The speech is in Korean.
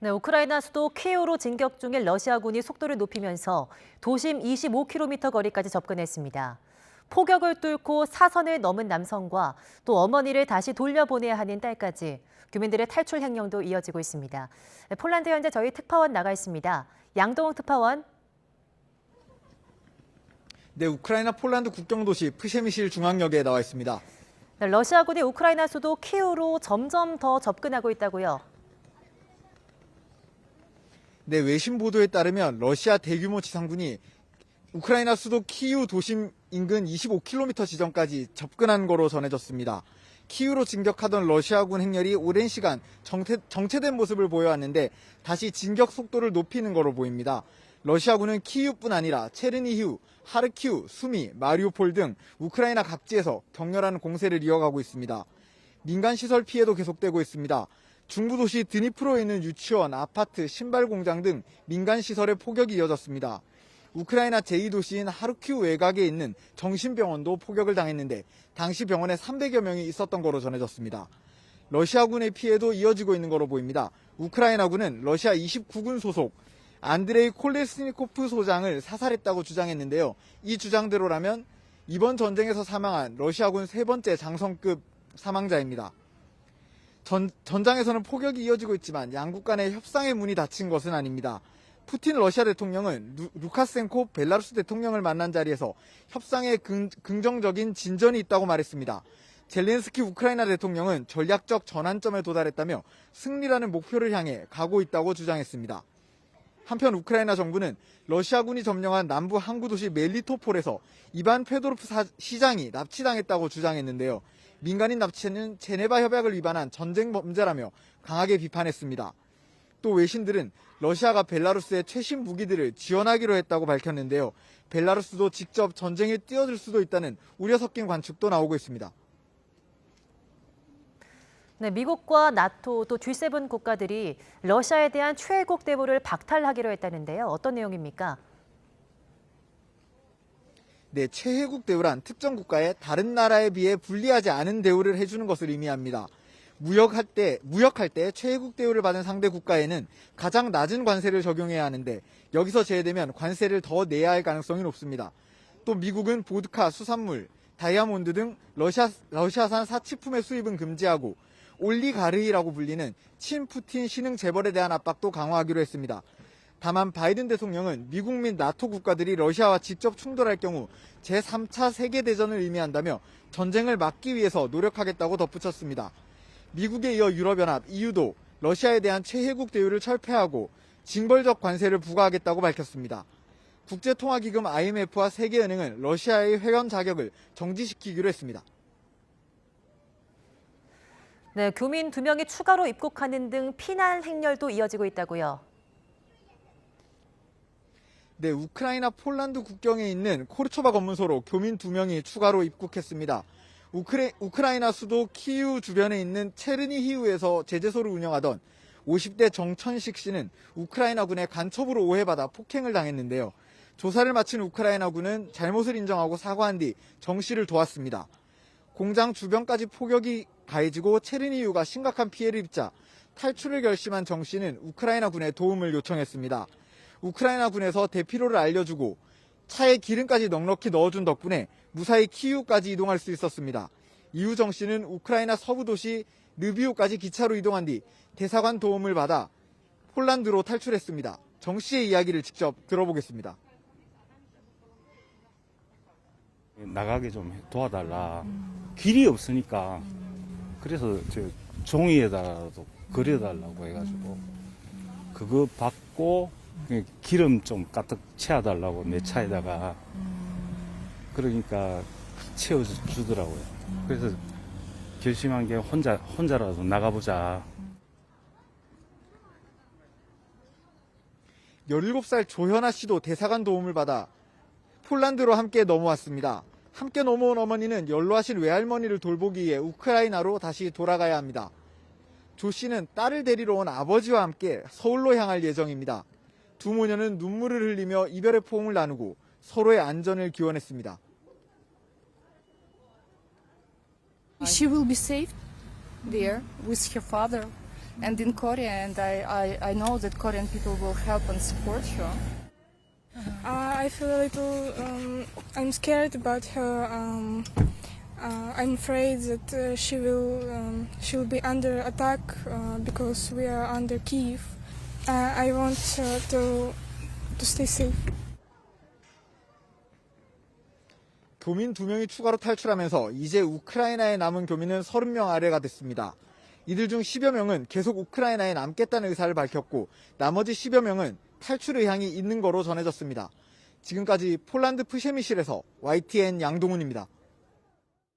네, 우크라이나 수도 키이우로 진격 중인 러시아군이 속도를 높이면서 도심 25km 거리까지 접근했습니다. 폭격을 뚫고 사선을 넘은 남성과 또 어머니를 다시 돌려보내야 하는 딸까지 교민들의 탈출 행령도 이어지고 있습니다. 네, 폴란드 현재 저희 특파원 나가 있습니다. 양동욱 특파원. 네, 우크라이나 폴란드 국경도시 프셰미실 중앙역에 나와 있습니다. 네, 러시아군이 우크라이나 수도 키이우로 점점 더 접근하고 있다고요. 네, 외신 보도에 따르면 러시아 대규모 지상군이 우크라이나 수도 키이우 도심 인근 25km 지점까지 접근한 거로 전해졌습니다. 키이우로 진격하던 러시아군 행렬이 오랜 시간 정체된 모습을 보여왔는데 다시 진격 속도를 높이는 거로 보입니다. 러시아군은 키이우뿐 아니라 체르니히우, 하르키우, 수미, 마리우폴 등 우크라이나 각지에서 격렬한 공세를 이어가고 있습니다. 민간 시설 피해도 계속되고 있습니다. 중부 도시 드니프로에 있는 유치원, 아파트, 신발 공장 등 민간 시설에 폭격이 이어졌습니다. 우크라이나 제2도시인 하르키우 외곽에 있는 정신병원도 폭격을 당했는데 당시 병원에 300여 명이 있었던 거로 전해졌습니다. 러시아군의 피해도 이어지고 있는 거로 보입니다. 우크라이나군은 러시아 29군 소속 안드레이 콜레스니코프 소장을 사살했다고 주장했는데요. 이 주장대로라면 이번 전쟁에서 사망한 러시아군 세 번째 장성급 사망자입니다. 전장에서는 폭격이 이어지고 있지만 양국 간의 협상의 문이 닫힌 것은 아닙니다. 푸틴 러시아 대통령은 루카센코 벨라루스 대통령을 만난 자리에서 협상에 긍정적인 진전이 있다고 말했습니다. 젤렌스키 우크라이나 대통령은 전략적 전환점에 도달했다며 승리라는 목표를 향해 가고 있다고 주장했습니다. 한편 우크라이나 정부는 러시아군이 점령한 남부 항구 도시 멜리토폴에서 이반 페도로프 시장이 납치당했다고 주장했는데요. 민간인 납치는 제네바 협약을 위반한 전쟁 범죄라며 강하게 비판했습니다. 또 외신들은 러시아가 벨라루스에 최신 무기들을 지원하기로 했다고 밝혔는데요. 벨라루스도 직접 전쟁에 뛰어들 수도 있다는 우려 섞인 관측도 나오고 있습니다. 네, 미국과 나토 또 G7 국가들이 러시아에 대한 최애국 대우를 박탈하기로 했다는데요. 어떤 내용입니까? 네, 최혜국 대우란 특정 국가에 다른 나라에 비해 불리하지 않은 대우를 해주는 것을 의미합니다. 무역할 때 최혜국 대우를 받은 상대 국가에는 가장 낮은 관세를 적용해야 하는데 여기서 제외되면 관세를 더 내야 할 가능성이 높습니다. 또 미국은 보드카, 수산물, 다이아몬드 등 러시아산 사치품의 수입은 금지하고 올리가르히라고 불리는 친푸틴 신흥 재벌에 대한 압박도 강화하기로 했습니다. 다만 바이든 대통령은 미국 및 나토 국가들이 러시아와 직접 충돌할 경우 제3차 세계대전을 의미한다며 전쟁을 막기 위해서 노력하겠다고 덧붙였습니다. 미국에 이어 유럽연합, EU도 러시아에 대한 최혜국 대우를 철폐하고 징벌적 관세를 부과하겠다고 밝혔습니다. 국제통화기금 IMF와 세계은행은 러시아의 회원 자격을 정지시키기로 했습니다. 네, 교민 2명이 추가로 입국하는 등 피난 행렬도 이어지고 있다고요. 네, 우크라이나 폴란드 국경에 있는 코르초바 검문소로 교민 2명이 추가로 입국했습니다. 우크라이나 수도 키이우 주변에 있는 체르니히우에서 제재소를 운영하던 50대 정천식 씨는 우크라이나군의 간첩으로 오해받아 폭행을 당했는데요. 조사를 마친 우크라이나군은 잘못을 인정하고 사과한 뒤 정 씨를 도왔습니다. 공장 주변까지 폭격이 가해지고 체르니히우가 심각한 피해를 입자 탈출을 결심한 정 씨는 우크라이나군에 도움을 요청했습니다. 우크라이나군에서 대피로를 알려주고 차에 기름까지 넉넉히 넣어준 덕분에 무사히 키이우까지 이동할 수 있었습니다. 이후 정 씨는 우크라이나 서부 도시 르비우까지 기차로 이동한 뒤 대사관 도움을 받아 폴란드로 탈출했습니다. 정 씨의 이야기를 직접 들어보겠습니다. 나가게 좀 도와달라. 길이 없으니까 그래서 저 종이에다가도 그려달라고 해가지고 그거 받고 기름 좀 가득 채워달라고 내 차에다가 그러니까 채워주더라고요. 그래서 결심한 게 혼자라도 나가보자. 17살 조현아 씨도 대사관 도움을 받아 폴란드로 함께 넘어왔습니다. 함께 넘어온 어머니는 연로하신 외할머니를 돌보기 위해 우크라이나로 다시 돌아가야 합니다. 조 씨는 딸을 데리러 온 아버지와 함께 서울로 향할 예정입니다. 두 모녀는 눈물을 흘리며 이별의 포옹을 나누고 서로의 안전을 기원했습니다. She will be safe there with her father and in Korea, and I know that Korean people will help and support her. I feel a little, I'm scared about her. I'm afraid that she'll be under attack because we are under Kyiv. I want her to stay safe. 교민 2명이 추가로 탈출하면서 이제 우크라이나에 남은 교민은 30명 아래가 됐습니다. 이들 중 10여 명은 계속 우크라이나에 남겠다는 의사를 밝혔고 나머지 10여 명은 탈출 의향이 있는 거로 전해졌습니다. 지금까지 폴란드 프셰미실에서 YTN 양동훈입니다.